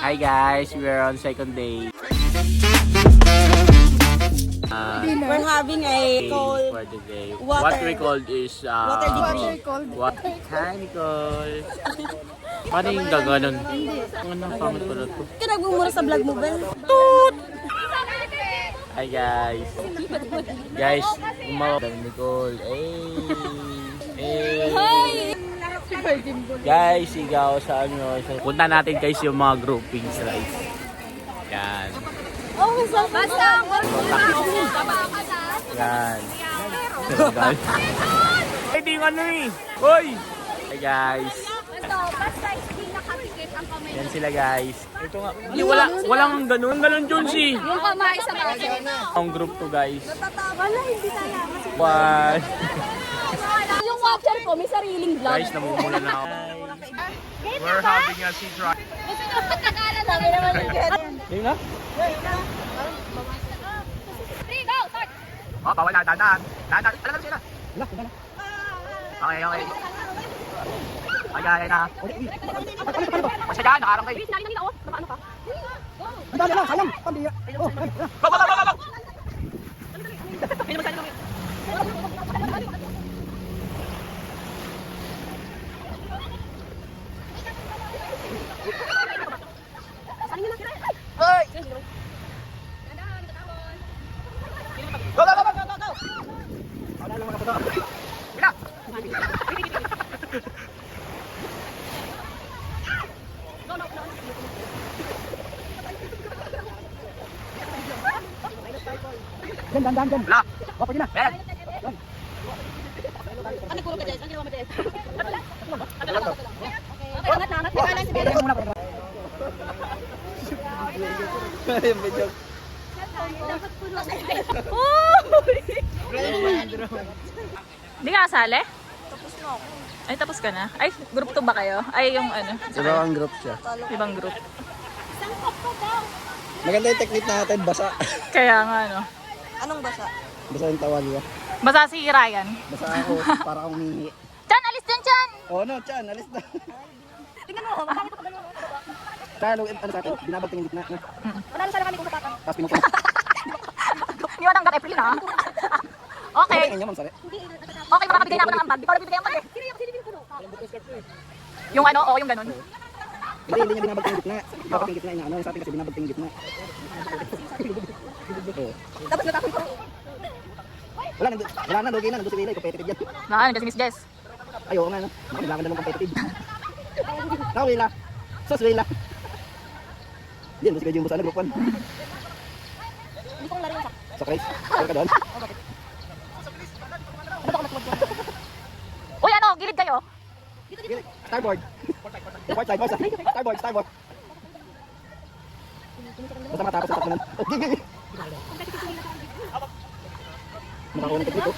Hi guys, we are on second day. We're having a cold For the day. water. What we called is water degree. What? Hi Nicole. Paano yung gaganon? Ano pangit pala to? Ka nagmumura sa vlog mo, Bel? Hi guys. Guys, umawa kami Nicole. Hey. Guys, ikaw sa ano, punta natin guys yung mga groupings rides. Yan. Oh, basta! Yan. Hindi nga ano eh. Hoy! Hi guys. Basta hindi nakapikit ang kamay. Yan sila guys. Ito nga. Hindi, walang ganun. Ganun Junsi. Yung kamay sa baso. Ang group to guys. Wala, hindi kaya. One. Yung watcher ko, may sariling vlog. Guys, namumula na ako. We're having a sea drive. Sabi naman yung ganyan. Game na? Three, go, start! Oh, bawal na. Dahan. Alam mo sila. Okay. Ay na. Basta dyan, nakarang kayo. Sinali na nila, oh. Ano ka? Ang dami lang, sayang. Pambira. Oh, Go! Dyan. Wala. Oh, pwede na. Ben. Ano puro ka dyan? Ang ginawa mo dyan? Pwede muna, pwede. Ayun, medyo. Hindi ka kasali? Tapos na ako. Ay, tapos ka na? Ay, group 2 ba kayo? Ay, yung ano? Ibang group siya. Ibang group. Maganda yung technique natin, basa. Kaya nga, no? Anong basa? Basa yung tawag niya. Basta si Ryan. Basa ako, para akong humihi. Chan, alis dyan, Chan! Oh no, Chan, alis na. Tingnan mo, makakita ko ba naman? Kaya ano sa atin, binabag tingin gitna. Panalo sana kami kung kapatan. Tapos pinukul. Hindi matanggap April, ha? Okay. Ano niya, mamsari? Okay, makakabigay na ako ng ambag. Di ko nabibigay ang ambag, eh. Yung ano, oo, yung ganun. Hindi niya binabag tingin gitna. Binabag tingin gitna niya. Ano sa atin kasi binabag tingin gitna. Oh. Tapos natapon ko. Wala na, lugi na, nandun si Wilay, competitive yan. Naka, nandiyan si Miss Jess. Ay, oo nga, no? Kailangan na lang competitive. Wila. Sos, Wila. Hindi, nandun si Kuya Jumbo sana, group 1. Hindi ko laro sa. Sa Chris, saan ka doon? Uy, ano, gilid kayo? Starboard. Port side. Starboard. Basta matapos sa tatlo nun. Oh, gigi. Makakuha ng technique, oh.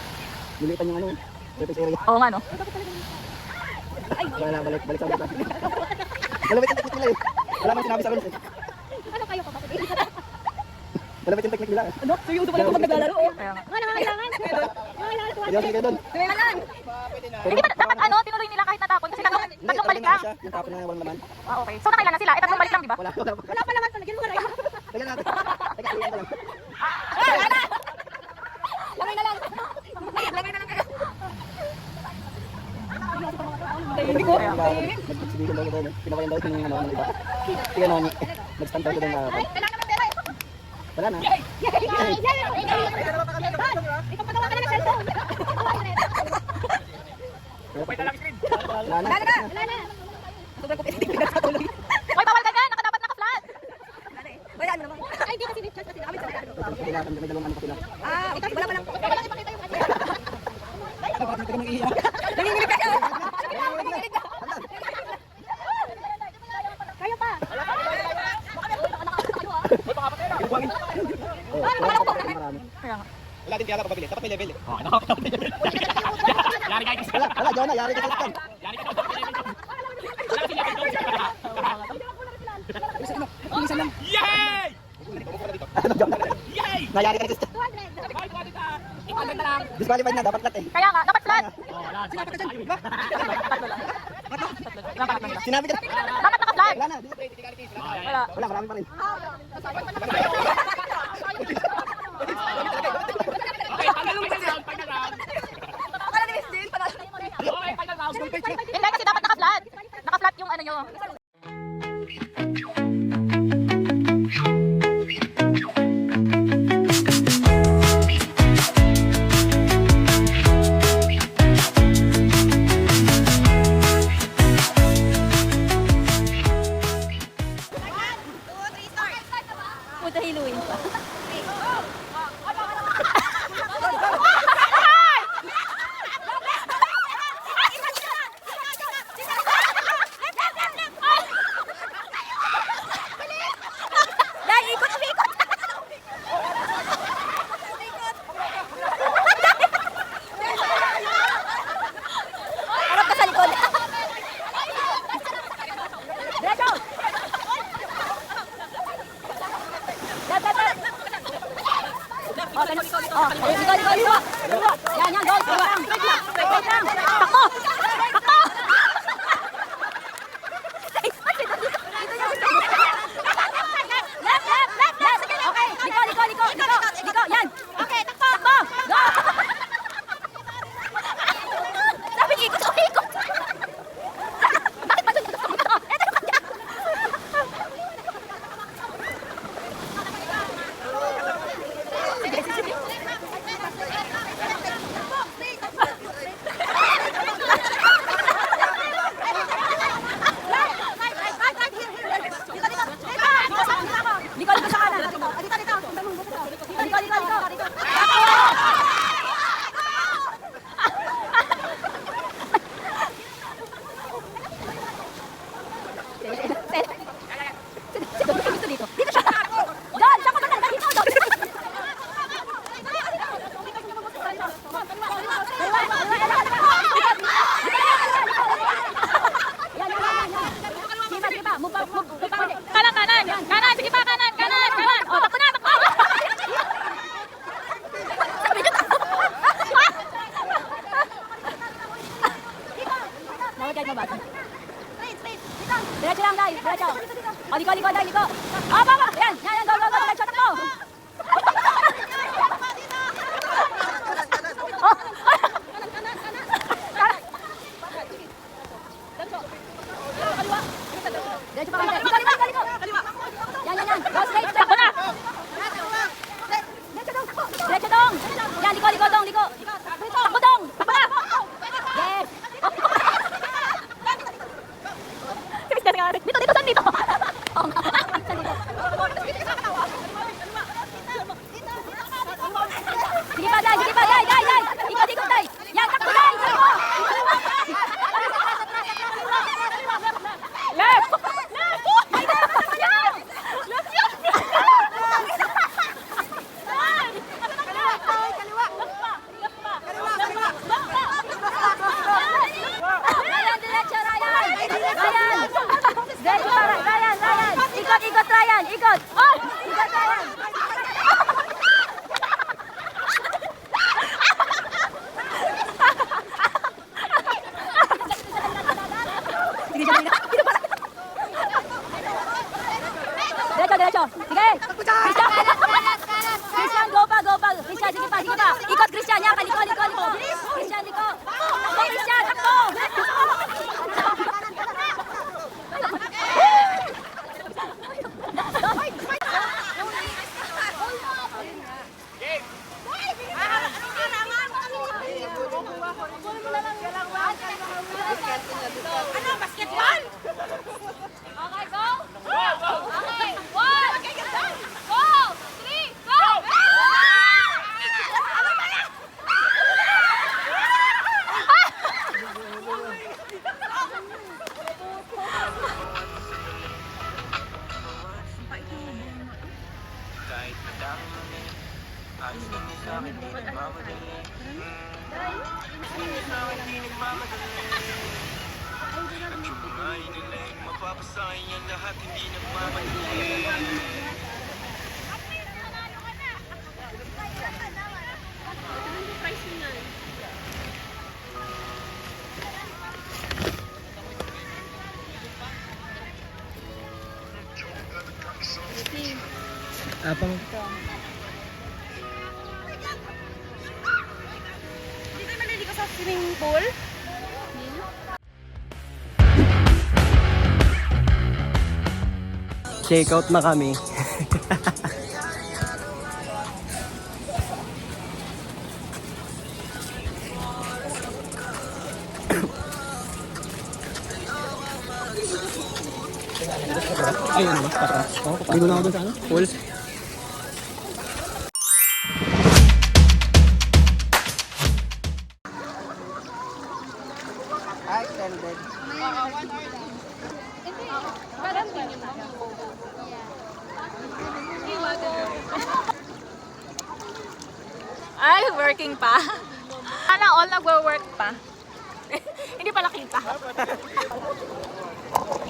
Nilitan yung ano, surface area. Oo nga, no? Wala, balik sa ulit. Malapit yung technique nila eh. Wala man sinabi sa akin. Ano kayo kapatid? Malapit yung technique nila. Ano? Seryoso pala kung maglalaro. Kaya nga. Ano kailangan? Pwede ako sige doon. Kailangan. Hindi ba dapat ano, tinuloy nila kahit natapon? Kasi tatlong balik lang. Yung tapon na walang laman. Ah, okay. So, nakailan na sila? Tatlong balik lang, di ba? Wala. Wala pa naman. Lagyan mo ka rin. Lagyan natin. Teka, iyan ko lang. Lamay na lang. Hindi ko. Nagsibigan daw doon. Pinakayan daw yung ano iba. Tingnan mo ni. Nag-stand daw doon. Kailangan naman pera. Wala na. Ikaw pagawa ka na ng cellphone. Wala na. Wala na. Sobrang competitive na sa tuloy. Uy, bawal ka dyan! Nakadapat naka-flat! Wala ano naman. Ay, hindi kasi chat kasi namin sa ano. Kailangan may dalawang ano pa sila. Ah, ikaw wala pa lang. Wala lang ipakita yung ano. Ito nang iiyak. Nanginginig ka. Nanginginig ka. Kayo pa. Marami. Kaya nga. Wala din kaya papabili. Dapat may level eh. Oh, ano? Yari guys. Wala, Jonah, yari ka sa Yari ka. Yay! Ano, Jonah? Yay! Nayari ka sa disqualified na, dapat lat eh. Kaya nga, dapat flat! Oh, wala. Sinabi ka dyan. Tatlo lang. Dapat lang. Sinabi ka. Dapat naka-flat! Wala na. Wala. Wala. Wala, marami pa rin. Okay, final round, final round. Okay, final round. Hindi kasi dapat naka-flat. Naka-flat yung ano nyo. Puta hiluin pa. Dahil ikot, umikot. Harap ka sa likod. Diretso. Oh, ganun. Oh, likod. Dalawa. Yan, goal. Dalawa lang. Wait lang. Takbo. Takbo. Left. Okay, liko. Yan. Okay, takbo. Go. Sabi ikot. Bakit ba ito? Eto yung kanya. Liko sa kanan. Liko. Dito siya. Doon, siya pumunta. Dito, doon. Yan. Sige pa. Move pa. Kanan. Sige pa, kanan. O, takbo na. Sabi niyo takbo. Dapat kahit mabasa. Diretso lang, guys. Diretso. O, liko. O, baba. Yan. Go. Diretso, takbo. Diretso pa kayo. Liko. Yan. Go straight. Takbo na. Diretso dong. Yan, liko dong. Takbo dong. Takbo na. Yes. Dito, saan dito? Oo nga. Sige pa, guys. Ikot, guys. Yan, takbo, guys. Left. Ryan, diretso, Ryan. Diretso pa, Ryan. Ikot, Ryan. Ikot, Ryan. Diretso. Sige. Christian, go pa. Christian, sige pa. Ikot, Christian. Yan, liko. Christian, liko. Takbo, Christian, takbo. Basketball? Okay, go. Okay, 1, go. 3, go. Kahit madami, ayos lang mo sa akin, di nagmamadali. Sa akin, di nagmamadali. At yung mga iniling, mapapasahin yan lahat, hindi nagmamadali. Apang. Hindi kayo maliligo sa swimming pool? Check out na kami. Ayun, patras. Ligo na ako dun sa ano? Pool. Extended. Ay, working pa. Sana all nagwo-work pa. Hindi pala kita.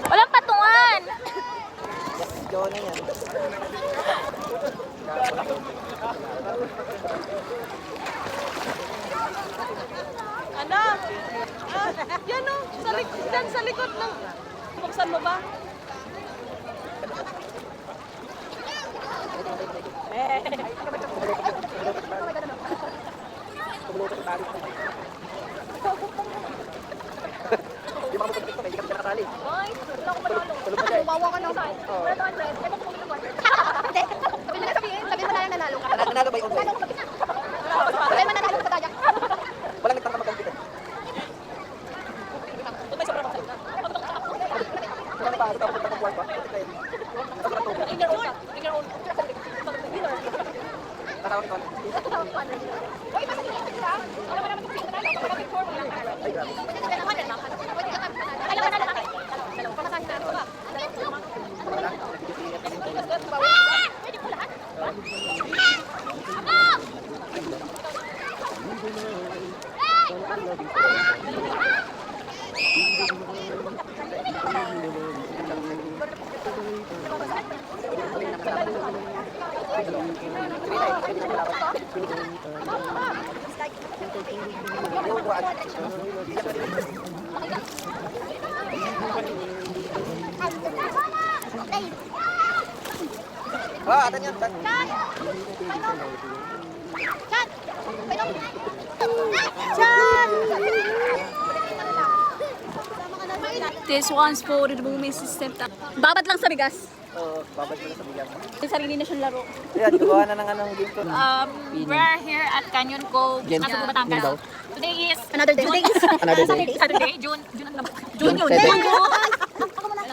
Walang patungan. Jowa na yan. Ano? Yan o, dyan sa likod ng... Buksan mo ba? Di ba ako mag-tiktok eh? Hindi ka nakatali. Ay, wala akong manalo. Bumawa ka ng side. Wala akong red. Ito kung kumulugan. Hindi. Sabihin mo na lang nanalo ka. Nanalo ba yung online? Sabihin mo na nanalo ka tayo. Walang nagtangka mag-compete. Ano pa? Ano pa? Punta ng buwan pa? Nakawin ko. Uy, masakit ka. Wala mo naman kung sino nanalo. Wala before mo lang. Ay, grabe. Kailangan na lang. Pamasahin na ito ba? Pwede ko lahat. Ah, atan yan. Chat! Chat! This one's for the moving system. Babat lang sa bigas. Oo, babad mo na sa bigyan. May sarili na siyang laro. Ayan, gawa na ng anong game to. We're here at Canyon Cove, Gen- nasa Gen Batangas. daw. Today is Another day. Another day. Saturday, June ano ba? June June. 7.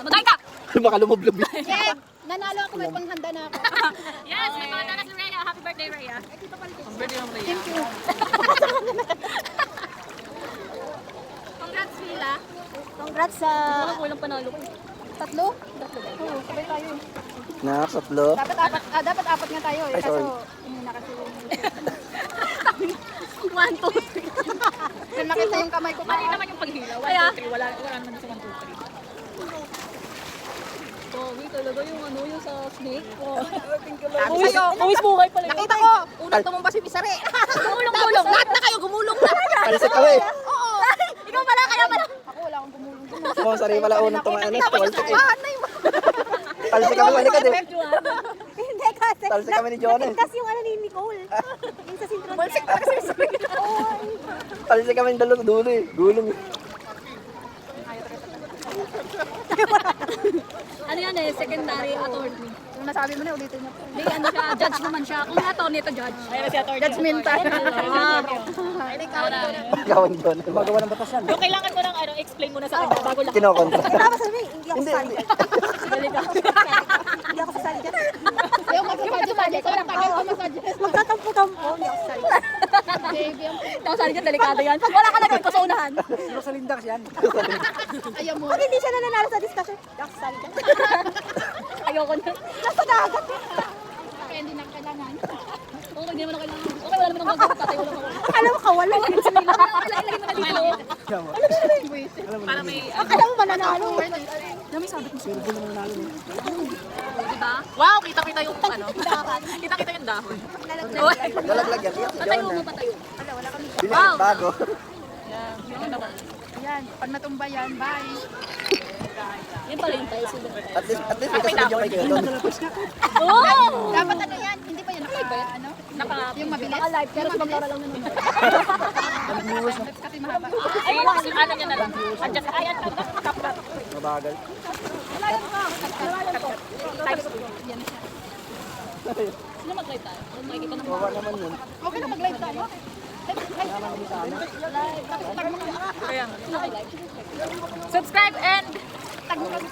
Magkain ka! Baka lumublob yun. Yes! Nanalo ako, may panghanda na ako. Yes, may mga na si Rhea. Happy birthday, Rhea. Congrats, Mila. Congrats sa... Walang panalo ko. Tatlo? Oo, sabay tayo. Nakasaplo. Dapat apat nga tayo eh. Ay, sorry. Kaso, hindi na kasi. 1, 2, 3. Kung nakita yung kamay ko Mali naman yung paghilaw. 1, 2, 3. Wala naman sa 1, 2, 3. Pogi talaga yung ano, yung sa snake. Oh. Uwis buhay pala. Nakita ko! Unang tumumba si Bisare. Gumulong-gulong. Lahat na kayo gumulong na. Alisit kami. Oo. Ikaw pala, kaya pala. Ako wala akong gumulong. Oo, sarili pala unang tumaan. Tumalsik eh. Bahan na yung... Talsik kami balik eh. Hindi kasi. Talsik kami ni Jonas. Kasi yung ano ni Nicole. Yung sa sintron. Balsik pa kasi sa Talsik kami ng dulo eh. Gulong eh. Ano yan eh, secondary attorney. Kung nasabi mo na, ulitin mo. Hindi, ano siya, judge naman siya. Kung attorney ito, judge. Ayun na si Atty. Judgmental. Ikaw ang Jonas. Magawa ng batas yan. Yung kailangan mo ng explain muna sa kanya bago lang. Kinokontra. Tapos sabi, hindi ako Hindi, sasali. hindi. Hindi ako sasali dyan. Ayaw magsasadyo. Sobrang tagal ko masadyo. Magtatampo-tampo, hindi ako sasali. Baby, ang Hindi ako sasali dyan, delikado yan. Pag wala ka na gawin ko sa unahan. ayaw mo. Pag hindi siya nananalo sa discussion, hindi ako sasali dyan. Ayoko na. Nasa dagat. Kaya hindi na kailangan. Okay, hindi naman ako kailangan. Okay, wala naman akong gagawin. Patay ko lang ako. Alam mo, kawalan. Ilagay mo na dito. Para may... Akala mo mananalo. Dami sabit mo. Diba? Wow, kita-kita yung ano. Kita-kita yung dahon. Lalaglag yan. Iyak si Patayo mo, Jonas. patayo. Bilis, bago. Ayan, pag natumba yan, bye. Yan pala yung tayo sila. At least may kasunod yung kay Kuya Don. Oh! Dapat ano yan? Hindi ba yan naka, ano? Yung mabilis? Naka-live, pero sumaglaro lang naman. Kasi mahaba. Ay, ano niya na lang. Adjust. Ay, ano na. Kaplat. Mabagal. Sino mag-live tayo? Kung makikita ng Kawawa naman yun. okay na mag-live tayo? Kaya nga. Subscribe and Tag mo kami.